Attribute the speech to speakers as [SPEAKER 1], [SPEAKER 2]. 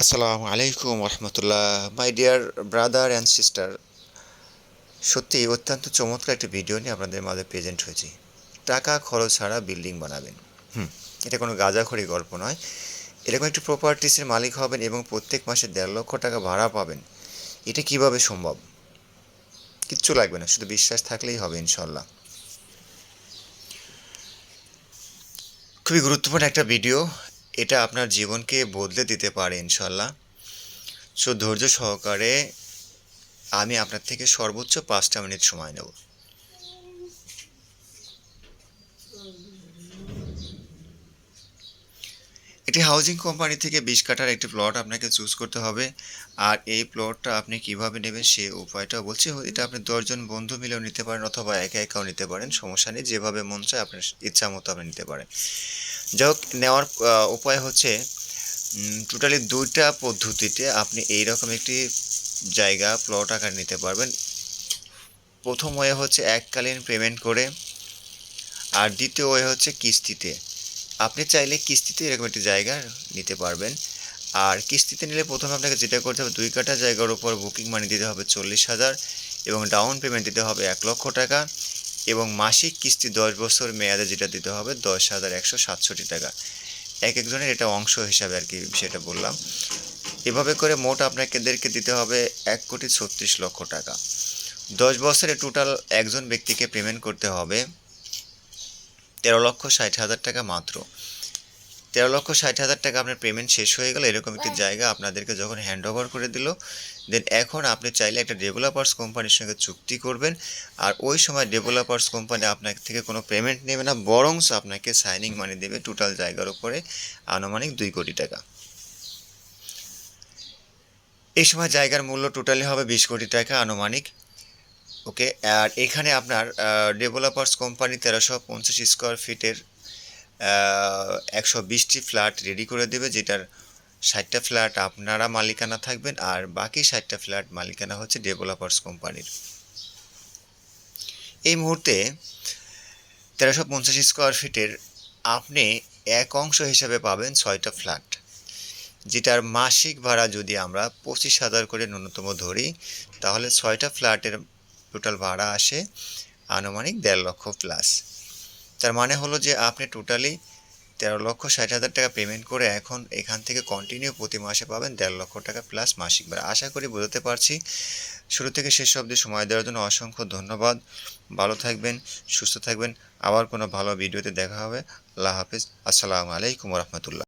[SPEAKER 1] আসসালামু আলাইকুম রহমতুল্লাহ। My dear brother and sister, সত্যি অত্যন্ত চমৎকার একটি ভিডিও নিয়ে আপনাদের মাঝে প্রেজেন্ট হয়েছি। টাকা খরচ ছাড়া বিল্ডিং বানাবেন। এটা কোনো গাঁজাখড়ি গল্প নয়। এরকম একটি প্রপার্টিসের মালিক হবেন এবং প্রত্যেক মাসে 1.5 লক্ষ টাকা ভাড়া পাবেন। এটা কিভাবে সম্ভব? কিচ্ছু লাগবে না, শুধু বিশ্বাস থাকলেই হবে ইনশাল্লাহ। খুবই গুরুত্বপূর্ণ একটা ভিডিও। এটা আপনার জীবনকে বদলে দিতে পারে ইনশাল্লাহ। সো ধৈর্য সহকারে আমি আপনার থেকে সর্বোচ্চ 5টা মিনিট সময় নেব। একটি হাউজিং কোম্পানি থেকে 20 কাঠার একটি প্লট আপনাকে চুজ করতে হবে। আর এই প্লটটা আপনি কিভাবে নেবেন সে উপায়টা বলছি। এটা আপনি 10 জন বন্ধু মিলেও নিতে পারেন অথবা একা একাও নিতে পারেন, সমস্যা নেই। যেভাবে মন চায় আপনার ইচ্ছা মতো আপনি নিতে পারেন। যাই হোক, নেওয়ার উপায় হচ্ছে টোটালি 2টা পদ্ধতিতে আপনি এইরকম একটি জায়গা প্লট আকার নিতে পারবেন। প্রথম ওয়ে হচ্ছে এককালীন পেমেন্ট করে, আর দ্বিতীয় ওয়ে হচ্ছে কিস্তিতে। আপনি চাইলে কিস্তিতে এরকম একটি জায়গা নিতে পারবেন। আর কিস্তিতে নিলে প্রথমে আপনাকে যেটা করতে হবে, 2 কাঠা জায়গার উপর বুকিং মানি দিতে হবে 40,000 এবং ডাউন পেমেন্ট দিতে হবে 1 লক্ষ টাকা এবং মাসিক কিস্তি 10 বছর মেয়াদে যেটা দিতে হবে 10,167 টাকা। এক একজনের এটা অংশ হিসাবে আর কি সেটা বললাম। এভাবে করে মোট আপনাদেরকে দিতে হবে 1,36,00,000 টাকা। 10 বছরে টোটাল একজন ব্যক্তিকে পেমেন্ট করতে হবে 13,60,000 টাকা মাত্র। 13,60,000 টাকা আপনার পেমেন্ট শেষ হয়ে গেল। এরকম একটি জায়গা আপনাদেরকে যখন হ্যান্ড ওভার করে দিল, দেন এখন আপনি চাইলে একটা ডেভেলপার্স কোম্পানির সঙ্গে চুক্তি করবেন। আর ওই সময় ডেভেলপার্স কোম্পানি আপনার থেকে কোনো পেমেন্ট নেবে না, বরং আপনাকে সাইনিং মানি দেবে টোটাল জায়গার উপরে আনুমানিক 2 কোটি টাকা। এই সময় জায়গার মূল্য টোটালি হবে 20 কোটি টাকা আনুমানিক। ওকে। আর এখানে আপনার ডেভেলপার্স কোম্পানি 1350 স্কোয়ার ফিটের 120টি ফ্ল্যাট রেডি করে দেবে, যেটার 60টা ফ্ল্যাট আপনারা মালিকানা থাকবেন আর বাকি 60টা ফ্ল্যাট মালিকানা হচ্ছে ডেভেলপার্স কোম্পানির। এই মুহূর্তে 1350 স্কোয়ার ফিটের আপনি এক অংশ হিসাবে পাবেন 6টা ফ্ল্যাট, যেটার মাসিক ভাড়া যদি আমরা 25,000 করে ন্যূনতম ধরি, তাহলে 6টা ফ্ল্যাটের টোটাল ভাড়া আসে আনুমানিক 1.5 লক্ষ প্লাস। তার মানে হলো যে আপনি টোটালি 13,60,000 টাকা পেমেন্ট করে এখন এখান থেকে কন্টিনিউ প্রতি মাসে পাবেন 1.5 লক্ষ টাকা প্লাস মাসিক ভাড়া। আশা করি বোঝাতে পারছি। শুরু থেকে শেষ অবধি সময় দেওয়ার জন্য অসংখ্য ধন্যবাদ। ভালো থাকবেন, সুস্থ থাকবেন। আবার কোনো ভালো ভিডিওতে দেখা হবে। আল্লাহ হাফেজ। আসসালামু আলাইকুম রহমতুল্লাহ।